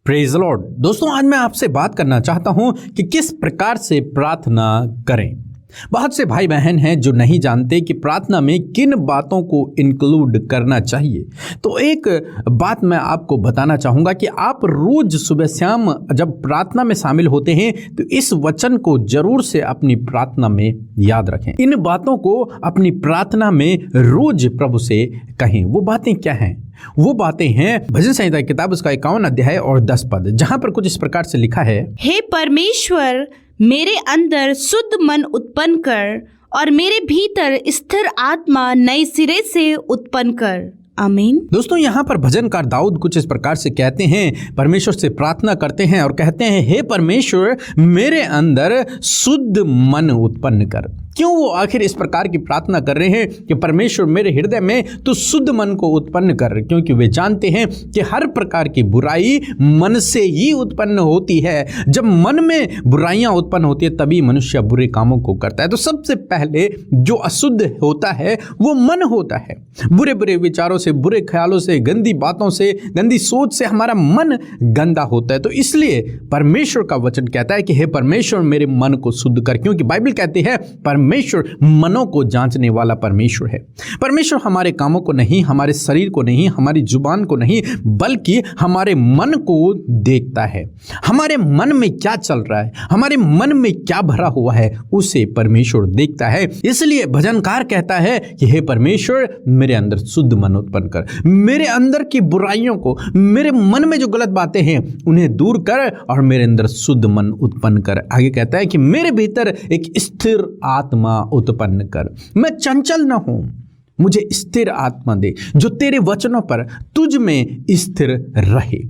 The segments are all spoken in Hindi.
Praise Lord. दोस्तों, आज मैं आपसे बात करना चाहता हूं कि किस प्रकार से प्रार्थना करें। बहुत से भाई बहन हैं जो नहीं जानते कि प्रार्थना में किन बातों को इंक्लूड करना चाहिए। तो एक बात मैं आपको बताना चाहूँगा कि आप रोज सुबह शाम जब प्रार्थना में शामिल होते हैं तो इस वचन को जरूर से अपनी प्रार्थना में याद रखें। इन बातों को अपनी प्रार्थना में रोज प्रभु से कहें। वो बातें क्या हैं? वो बातें हैं भजन संहिता की किताब उसका 51 अध्याय और 10 पद, जहाँ पर कुछ इस प्रकार से लिखा है, हे परमेश्वर, मेरे अंदर शुद्ध मन उत्पन्न कर और मेरे भीतर स्थिर आत्मा नए सिरे से उत्पन्न कर। आमीन। दोस्तों, यहाँ पर भजनकार दाऊद कुछ इस प्रकार से कहते हैं, परमेश्वर से प्रार्थना करते हैं और कहते हैं, हे परमेश्वर, मेरे अंदर शुद्ध मन उत्पन्न कर। क्यों वो आखिर इस प्रकार की प्रार्थना कर रहे हैं कि परमेश्वर मेरे हृदय में तो शुद्ध मन को उत्पन्न कर? क्योंकि वे जानते हैं कि हर प्रकार की बुराई मन से ही उत्पन्न होती है। जब मन में बुराइयां उत्पन्न होती है तभी मनुष्य बुरे कामों को करता है। तो सबसे पहले जो अशुद्ध होता है वो मन होता है। बुरे बुरे विचारों से, बुरे ख्यालों से, गंदी बातों से, गंदी सोच से हमारा मन गंदा होता है। तो इसलिए परमेश्वर का वचन कहता है कि हे परमेश्वर, मेरे मन को शुद्ध कर। क्योंकि बाइबल कहती है परमेश्वर मनों को जांचने वाला परमेश्वर है। परमेश्वर हमारे कामों को नहीं, हमारे शरीर को नहीं, हमारी जुबान को नहीं, बल्कि हमारे मन को देखता है। हमारे मन में क्या चल रहा है, हमारे मन में क्या भरा हुआ है, उसे परमेश्वर देखता है। इसलिए भजनकार कहता है कि हे परमेश्वर, मेरे अंदर शुद्ध मन उत्पन्न कर। मेरे अंदर की बुराइयों को, मेरे मन में जो गलत बातें हैं उन्हें दूर कर और मेरे अंदर शुद्ध मन उत्पन्न कर। आगे कहता है कि मेरे भीतर एक स्थिर आत्मा उत्पन्न कर। मैं चंचल न हूं, मुझे स्थिर आत्मा दे जो तेरे वचनों पर तुझ में स्थिर रहे।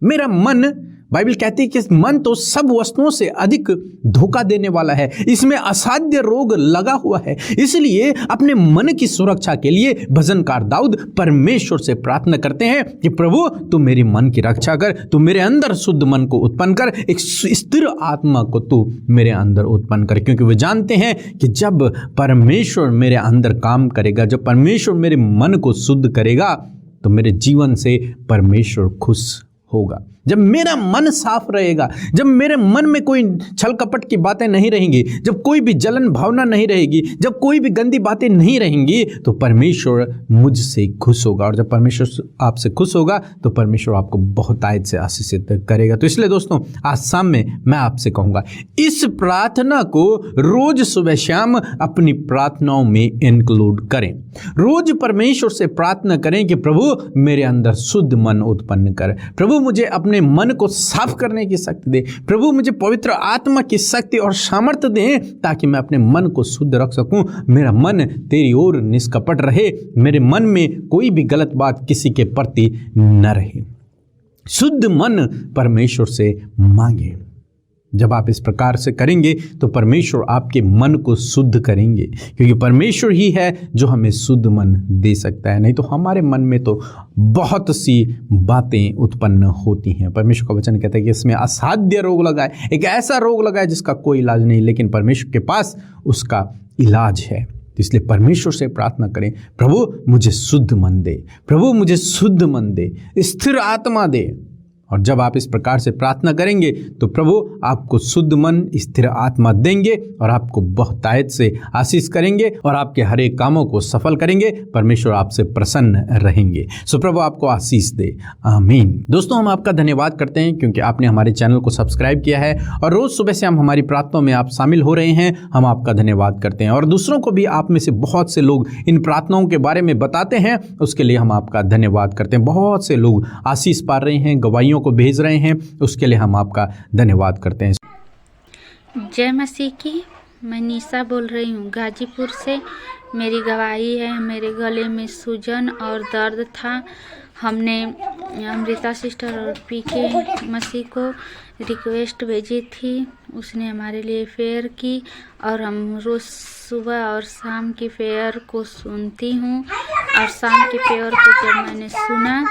मेरा मन, बाइबल कहती है कि मन तो सब वस्तुओं से अधिक धोखा देने वाला है, इसमें असाध्य रोग लगा हुआ है। इसलिए अपने मन की सुरक्षा के लिए भजनकार दाऊद परमेश्वर से प्रार्थना करते हैं कि प्रभु, तू मेरे मन की रक्षा कर, तू मेरे अंदर शुद्ध मन को उत्पन्न कर, एक स्थिर आत्मा को तू मेरे अंदर उत्पन्न कर। क्योंकि वे जानते हैं कि जब परमेश्वर मेरे अंदर काम करेगा, जब परमेश्वर मेरे मन को शुद्ध करेगा तो मेरे जीवन से परमेश्वर खुश होगा। जब मेरा मन साफ रहेगा, जब मेरे मन में कोई छल कपट की बातें नहीं रहेंगी, जब कोई भी जलन भावना नहीं रहेगी, जब कोई भी गंदी बातें नहीं रहेंगी, तो परमेश्वर मुझसे खुश होगा। और जब परमेश्वर आपसे खुश होगा तो परमेश्वर आपको बहुतायत से आशीषित करेगा। तो इसलिए दोस्तों, आज शाम में मैं आपसे कहूँगा, इस प्रार्थना को रोज सुबह शाम अपनी प्रार्थनाओं में इंक्लूड करें। रोज परमेश्वर से प्रार्थना करें कि प्रभु, मेरे अंदर शुद्ध मन उत्पन्न कर। प्रभु, मुझे अपने मन को साफ करने की शक्ति दे। प्रभु, मुझे पवित्र आत्मा की शक्ति और सामर्थ्य दे ताकि मैं अपने मन को शुद्ध रख सकूं। मेरा मन तेरी ओर निष्कपट रहे, मेरे मन में कोई भी गलत बात किसी के प्रति न रहे। शुद्ध मन परमेश्वर से मांगे। जब आप इस प्रकार से करेंगे तो परमेश्वर आपके मन को शुद्ध करेंगे, क्योंकि परमेश्वर ही है जो हमें शुद्ध मन दे सकता है। नहीं तो हमारे मन में तो बहुत सी बातें उत्पन्न होती हैं। परमेश्वर का वचन कहता है कि इसमें असाध्य रोग लगा है, एक ऐसा रोग लगा है जिसका कोई इलाज नहीं, लेकिन परमेश्वर के पास उसका इलाज है। इसलिए परमेश्वर से प्रार्थना करें, प्रभु मुझे शुद्ध मन दे, प्रभु मुझे शुद्ध मन दे, स्थिर आत्मा दे। और जब आप इस प्रकार से प्रार्थना करेंगे तो प्रभु आपको शुद्ध मन, स्थिर आत्मा देंगे और आपको बहुतायत से आशीष करेंगे और आपके हर एक कामों को सफल करेंगे। परमेश्वर आपसे प्रसन्न रहेंगे। सो प्रभु आपको आशीष दे। आमीन। दोस्तों, हम आपका धन्यवाद करते हैं क्योंकि आपने हमारे चैनल को सब्सक्राइब किया है और रोज सुबह से हम हमारी प्रार्थनाओं में आप शामिल हो रहे हैं। हम आपका धन्यवाद करते हैं और दूसरों को भी, आप में से बहुत से लोग इन प्रार्थनाओं के बारे में बताते हैं, उसके लिए हम आपका धन्यवाद करते हैं। बहुत से लोग आशीष पा रहे हैं, गवाहियों को भेज रहे हैं, उसके लिए हम आपका धन्यवाद करते हैं। जय मसीह की। मैं निशा बोल रही हूँ गाजीपुर से। मेरी गवाही है, मेरे गले में सूजन और दर्द था। हमने अमृता सिस्टर और पीके मसीह को रिक्वेस्ट भेजी थी, उसने हमारे लिए फेयर की और हम रोज़ सुबह और शाम की फेयर को सुनती हूँ। और शाम की फेयर को जब मैंने सुना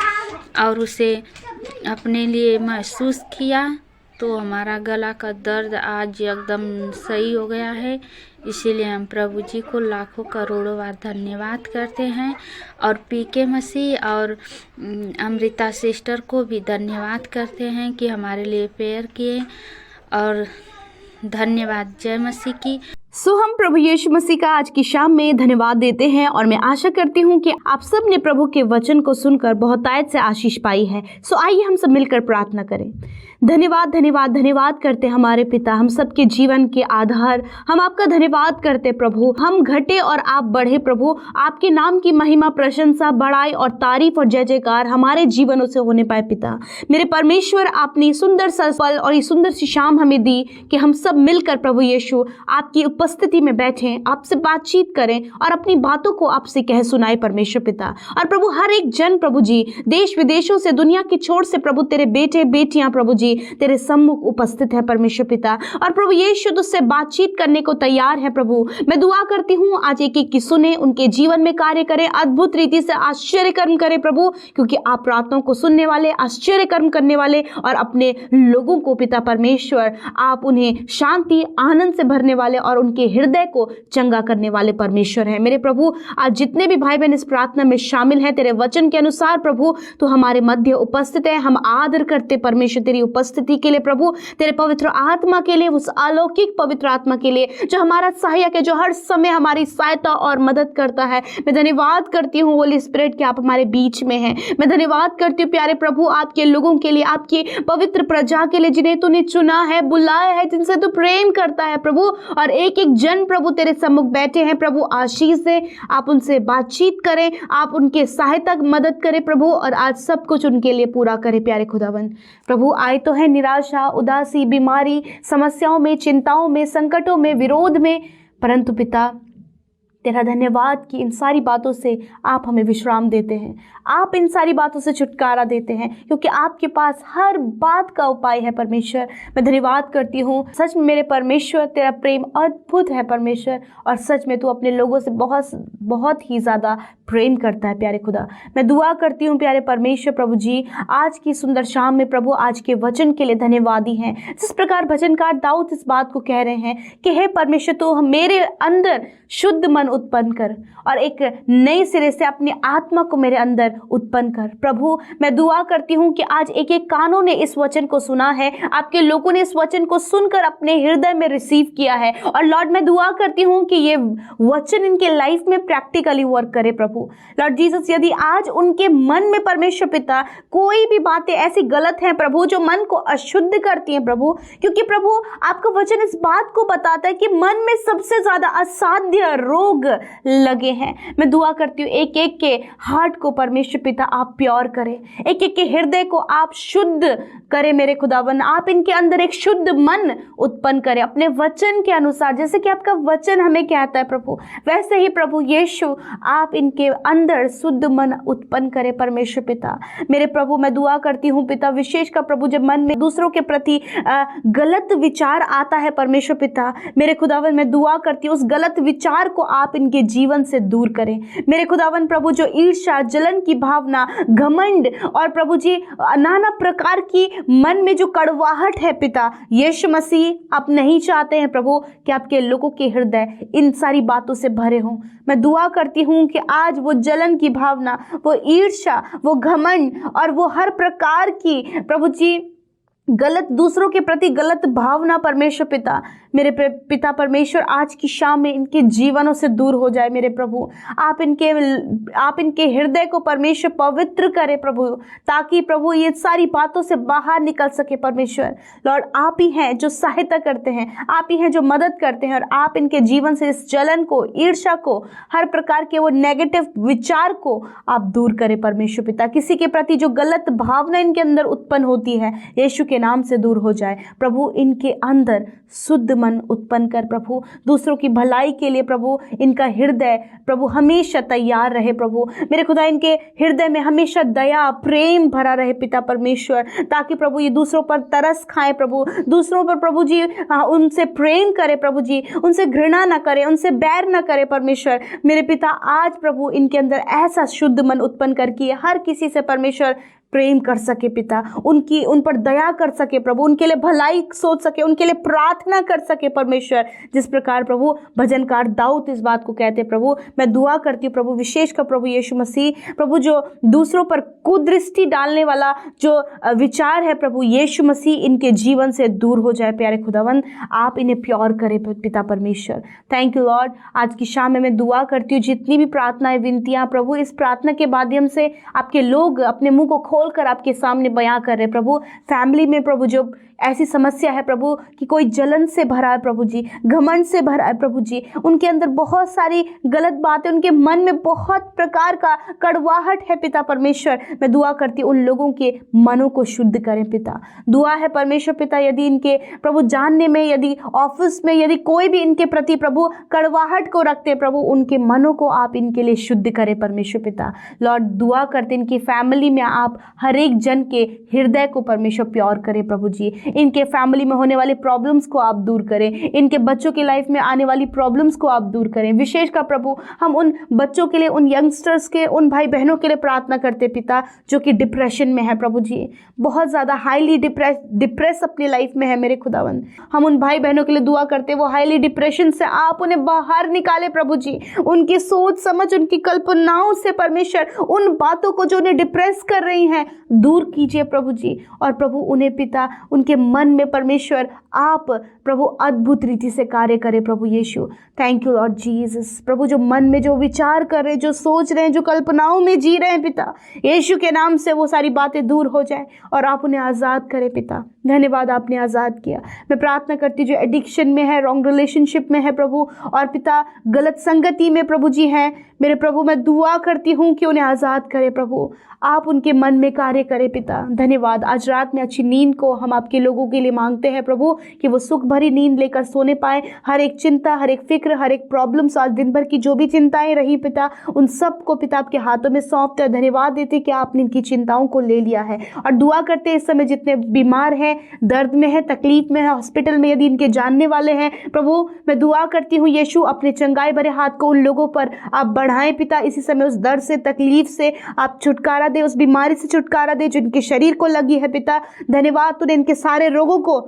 और उसे अपने लिए महसूस किया तो हमारा गला का दर्द आज एकदम सही हो गया है। इसीलिए हम प्रभु जी को लाखों करोड़ों बार धन्यवाद करते हैं और पीके मसीह और अमृता सिस्टर को भी धन्यवाद करते हैं कि हमारे लिए प्रेयर किए। और धन्यवाद। जय मसीह की। सो हम प्रभु यीशु मसीह का आज की शाम में धन्यवाद देते हैं और मैं आशा करती हूँ कि आप सब ने प्रभु के वचन को सुनकर बहुतायत से आशीष पाई है। सो आइए हम सब मिलकर प्रार्थना करें। धन्यवाद धन्यवाद धन्यवाद करते हमारे पिता, हम सबके जीवन के आधार, हम आपका धन्यवाद करते प्रभु। हम घटे और आप बढ़े प्रभु। आपके नाम की महिमा, प्रशंसा, बड़ाई और तारीफ और जय जयकार हमारे जीवनों से होने पाए पिता। मेरे परमेश्वर, आपने सुंदर सा पल और ये सुंदर सी शाम हमें दी कि हम सब मिलकर प्रभु यीशु आपकी उपस्थिति में बैठें, आपसे बातचीत करें और अपनी बातों को आपसे कह सुनाए परमेश्वर पिता। और प्रभु हर एक जन प्रभु जी, देश विदेशों से, दुनिया की छोर से प्रभु तेरे बेटे बेटियां प्रभु जी तेरे सम्मुख उपस्थित है परमेश्वर पिता। और प्रभु यीशु तुझसे बातचीत करने को तैयार है प्रभु। मैं दुआ करती हूँ आज एक एक की सुने, उनके जीवन में कार्य करें, अद्भुत रीति से आश्चर्य कर्म करें प्रभु, क्योंकि आप प्रार्थनाओं को सुनने वाले, आश्चर्य कर्म करने वाले और अपने लोगों को पिता परमेश्वर आप उन्हें शांति आनंद से भरने वाले और उनके हृदय को चंगा करने वाले परमेश्वर है। मेरे प्रभु, आज जितने भी भाई बहन इस प्रार्थना में शामिल हैं, तेरे वचन के अनुसार प्रभु तो हमारे मध्य उपस्थित है। हम आदर करते परमेश्वर तेरी उपस्थिति के लिए प्रभु, तेरे पवित्र आत्मा के लिए, उस अलौकिक पवित्र आत्मा के लिए जो हमारा सहायक है, जो हर समय हमारी सहायता और मदद करता है। मैं धन्यवाद करती हूँ होली स्पिरिट कि आप हमारे बीच में हैं। मैं धन्यवाद करती हूँ प्यारे प्रभु आपके लोगों के लिए, आपकी पवित्र प्रजा के लिए, जिन्हें तूने चुना है, बुलाया है, जिनसे तू प्रेम करता है प्रभु। और एक एक जन प्रभु तेरे सम्मुख बैठे हैं प्रभु, आशीष से आप उनसे बातचीत करें, आप उनके सहायता मदद करें प्रभु, और आज सब कुछ उनके लिए पूरा करें प्यारे खुदावन। प्रभु आए तो है निराशा, उदासी, बीमारी, समस्याओं में, चिंताओं में, संकटों में, विरोध में, परंतु पिता तेरा धन्यवाद कि इन सारी बातों से आप हमें विश्राम देते हैं, आप इन सारी बातों से छुटकारा देते हैं, क्योंकि आपके पास हर बात का उपाय है परमेश्वर। मैं धन्यवाद करती हूँ, सच में मेरे परमेश्वर तेरा प्रेम अद्भुत है परमेश्वर, और सच में तू अपने लोगों से बहुत बहुत ही ज़्यादा प्रेम करता है प्यारे खुदा। मैं दुआ करती हूँ प्यारे परमेश्वर प्रभु जी, आज की सुंदर शाम में प्रभु आज के वचन के लिए धन्यवादी हैं। जिस प्रकार भजनकार दाऊद इस बात को कह रहे हैं कि हे परमेश्वर तो मेरे अंदर शुद्ध मन उत्पन्न कर और एक नए सिरे से अपनी आत्मा को मेरे अंदर उत्पन्न कर। प्रभु मैं दुआ करती हूँ कि आज एक एक कानों ने इस वचन को सुना है, आपके लोगों ने इस वचन को सुनकर अपने हृदय में रिसीव किया है, और लॉर्ड मैं दुआ करती हूँ कि ये वचन इनके लाइफ में प्रैक्टिकली वर्क करे प्रभु। लॉर्ड जीसस, यदि आज उनके मन में परमेश्वर पिता कोई भी बातें ऐसी गलत हैं प्रभु जो मन को अशुद्ध करती हैं प्रभु, क्योंकि प्रभु आपका वचन इस बात को बताता है कि मन में सबसे ज्यादा असाध्य रोग लगे हैं। मैं दुआ करती हूँ एक एक के हार्ट को परमेश्वर पिता आप प्योर करें, एक एक के हृदय को आप शुद्ध करें मेरे खुदावन। आप इनके अंदर एक शुद्ध मन उत्पन्न करें अपने वचन के अनुसार, जैसे कि आपका वचन हमें कहता है प्रभु, वैसे ही प्रभु यीशु आप इनके अंदर शुद्ध मन उत्पन्न करें परमेश्वर पिता। मेरे प्रभु मैं दुआ करती हूँ पिता, विशेष का प्रभु जब मन में दूसरों के प्रति गलत विचार आता है परमेश्वर पिता, मेरे खुदावन मैं दुआ करती हूँ उस गलत विचार को आप इनके जीवन से दूर करें मेरे खुदावन। प्रभु जो ईर्ष्या, जलन की भावना, घमंड और प्रभु जी नाना प्रकार की मन में जो कड़वाहट है पिता यीशु मसीह आप नहीं चाहते हैं प्रभु कि आपके लोगों के हृदय इन सारी बातों से भरे हों। मैं दुआ करती हूँ कि आज वो जलन की भावना, वो ईर्ष्या, वो घमंड और वो हर प्रकार की प्रभु जी गलत दूसरों के प्रति गलत भावना परमेश्वर पिता, मेरे पिता परमेश्वर आज की शाम में इनके जीवनों से दूर हो जाए मेरे प्रभु। आप इनके हृदय को परमेश्वर पवित्र करें प्रभु, ताकि प्रभु ये सारी बातों से बाहर निकल सके परमेश्वर। लॉर्ड आप ही हैं जो सहायता करते हैं, आप ही हैं जो मदद करते हैं, और आप इनके जीवन से इस जलन को, ईर्ष्या को, हर प्रकार के वो नेगेटिव विचार को आप दूर करें परमेश्वर पिता। किसी के प्रति जो गलत भावना इनके अंदर उत्पन्न होती है यीशु के नाम से दूर हो जाए प्रभु। इनके अंदर शुद्ध मन उत्पन्न कर प्रभु, दूसरों की भलाई के लिए प्रभु इनका हृदय प्रभु हमेशा तैयार रहे प्रभु। मेरे खुदा इनके हृदय में हमेशा दया, प्रेम भरा रहे पिता परमेश्वर, ताकि प्रभु ये दूसरों पर तरस खाए प्रभु, दूसरों पर प्रभु जी उनसे प्रेम करे प्रभु जी, उनसे घृणा न करे, उनसे बैर न करे परमेश्वर। मेरे पिता आज प्रभु इनके अंदर ऐसा शुद्ध मन उत्पन्न करके हर किसी से परमेश्वर प्रेम कर सके पिता, उन पर दया कर सके प्रभु, उनके लिए भलाई सोच सके, उनके लिए प्रार्थना कर सके परमेश्वर। जिस प्रकार प्रभु भजनकार दाऊद इस बात को कहते प्रभु, मैं दुआ करती हूँ प्रभु विशेषकर प्रभु यीशु मसीह प्रभु, जो दूसरों पर कुदृष्टि डालने वाला जो विचार है प्रभु यीशु मसीह इनके जीवन से दूर हो जाए। प्यारे खुदावंद, आप इन्हें प्योर करें पिता परमेश्वर। Thank you Lord. आज की शाम में मैं दुआ करती हूँ जितनी भी प्रार्थनाएं विनतियाँ प्रभु, इस प्रार्थना के माध्यम से आपके लोग अपने मुंह को खोलकर आपके सामने बयां कर रहे प्रभु। फैमिली में प्रभु जो ऐसी समस्या है प्रभु कि कोई जलन से भरा है प्रभु जी, घमंड से भरा है प्रभु जी, उनके अंदर बहुत सारी गलत बातें, उनके मन में बहुत प्रकार का कड़वाहट है पिता परमेश्वर। मैं दुआ करती हूँ उन लोगों के मनों को शुद्ध करें पिता। दुआ है परमेश्वर पिता, यदि इनके प्रभु जानने में, यदि ऑफिस में, यदि कोई भी इनके प्रति प्रभु कड़वाहट को रखते प्रभु, उनके मनों को आप इनके लिए शुद्ध करें परमेश्वर पिता। लॉर्ड, दुआ करते इनकी फैमिली में आप हर एक जन के हृदय को परमेश्वर प्योर करें प्रभु जी। इनके फैमिली में होने वाले प्रॉब्लम्स को आप दूर करें, इनके बच्चों की लाइफ में आने वाली प्रॉब्लम्स को आप दूर करें। विशेषकर प्रभु हम उन बच्चों के लिए, उन यंगस्टर्स के, उन भाई बहनों के लिए प्रार्थना करते पिता जो कि डिप्रेशन में है प्रभु जी, बहुत ज़्यादा हाईली डिप्रेस अपनी लाइफ में है मेरे खुदावंद। हम उन भाई बहनों के लिए दुआ करते, वो हाईली डिप्रेशन से आप उन्हें बाहर निकाले प्रभु जी। उनकी सोच समझ, उनकी कल्पनाओं से परमेश्वर उन बातों को जो उन्हें डिप्रेस कर रही हैं दूर कीजिए प्रभु जी। और प्रभु उन्हें पिता, उनके मन में परमेश्वर आप प्रभु अद्भुत रीति से कार्य करें प्रभु यीशु। Thank you Lord Jesus. प्रभु जो मन में जो विचार कर रहे हैं, जो सोच रहे हैं, जो कल्पनाओं में जी रहे हैं पिता, यीशु के नाम से वो सारी बातें दूर हो जाए और आप उन्हें आज़ाद करें पिता। धन्यवाद, आपने आज़ाद किया। मैं प्रार्थना करती जो एडिक्शन में है, रॉन्ग रिलेशनशिप में है प्रभु, और पिता गलत संगति में प्रभु जी हैं मेरे प्रभु, मैं दुआ करती हूँ कि उन्हें आज़ाद करें प्रभु, आप उनके मन में कार्य करें पिता। धन्यवाद। आज रात में अच्छी नींद को हम आपके लोगों के लिए मांगते हैं प्रभु, कि वो सुख भरी नींद लेकर सोने पाए। हर एक चिंता, हर एक फिक्र, हर एक प्रॉब्लम्स, आज दिन भर की जो भी चिंताएं रही पिता, उन सब को पिता आपके हाथों में सौंपते हैं। धन्यवाद देते कि आपने इनकी चिंताओं को ले लिया है। और दुआ करते इस समय जितने बीमार हैं, दर्द में है, तकलीफ में है, हॉस्पिटल में यदि इनके जानने वाले हैं प्रभु, मैं दुआ करती हूँ यीशु अपने चंगाई भरे हाथ को उन लोगों पर आप बढ़ाएं पिता। इसी समय उस दर्द से, तकलीफ से आप छुटकारा दे, उस बीमारी से छुटकारा दे जो इनके शरीर को लगी है पिता। धन्यवाद, तूने इनके सारे रोगों को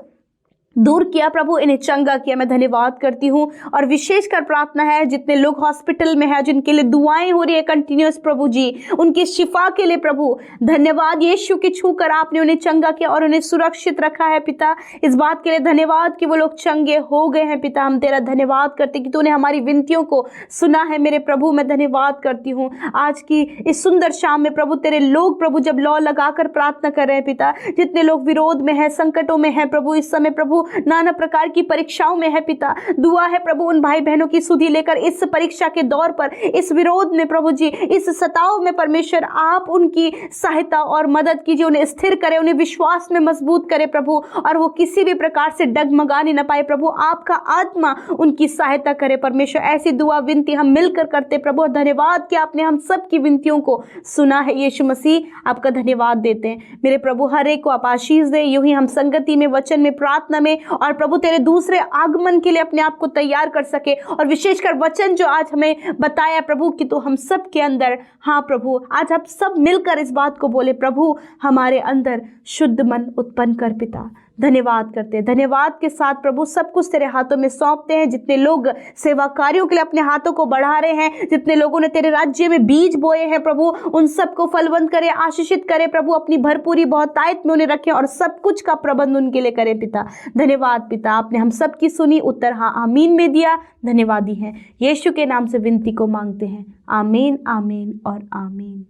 दूर किया प्रभु, इन्हें चंगा किया। मैं धन्यवाद करती हूँ। और विशेषकर प्रार्थना है जितने लोग हॉस्पिटल में हैं, जिनके लिए दुआएं हो रही है कंटिन्यूअस प्रभु जी, उनकी शिफा के लिए प्रभु धन्यवाद यीशु की छूकर आपने उन्हें चंगा किया और उन्हें सुरक्षित रखा है पिता। इस बात के लिए धन्यवाद कि वो लोग चंगे हो गए हैं पिता। हम तेरा धन्यवाद करते कि तूने हमारी विनतियों को सुना है मेरे प्रभु। मैं धन्यवाद करती हूँ आज की इस सुंदर शाम में प्रभु, तेरे लोग प्रभु जब लौ लगाकर प्रार्थना कर रहे हैं पिता, जितने लोग विरोध में है, संकटों में है प्रभु, इस समय प्रभु नाना प्रकार की परीक्षाओं में है पिता, दुआ है प्रभु उन भाई बहनों की सुधि लेकर इस परीक्षा के दौर पर, इस विरोध में प्रभु जी, इस सताव में परमेश्वर आप उनकी सहायता और मदद कीजिए, उन्हें स्थिर करें, उन्हें विश्वास में मजबूत करें प्रभु, और वो किसी भी प्रकार से डगमगाने न पाए प्रभु। आपका आत्मा उनकी सहायता करे परमेश्वर। ऐसी दुआ विनती हम मिलकर करते प्रभु, और धन्यवाद कि आपने हम सब की विनतियों को सुना है यीशु मसीह। आपका धन्यवाद देते हैं मेरे प्रभु। हर एक को आप आशीष दे। यूं ही हम संगति में, वचन में, प्रार्थना में, और प्रभु तेरे दूसरे आगमन के लिए अपने आप को तैयार कर सके। और विशेषकर वचन जो आज हमें बताया प्रभु कि तो हम सब के अंदर, हाँ प्रभु, आज आप सब मिलकर इस बात को बोले प्रभु, हमारे अंदर शुद्ध मन उत्पन्न कर पिता। धन्यवाद करते हैं। धन्यवाद के साथ प्रभु सब कुछ तेरे हाथों में सौंपते हैं। जितने लोग सेवा कार्यों के लिए अपने हाथों को बढ़ा रहे हैं, जितने लोगों ने तेरे राज्य में बीज बोए हैं प्रभु, उन सबको फलवंत करे, आशीषित करे प्रभु, अपनी भरपूरी बहुतायत में उन्हें रखें और सब कुछ का प्रबंध उनके लिए करे पिता। धन्यवाद पिता, आपने हम सब की सुनी, उत्तर हाँ आमीन में दिया। धन्यवादी हैं। यीशु के नाम से विनती को मांगते हैं। आमीन, आमीन और आमीन।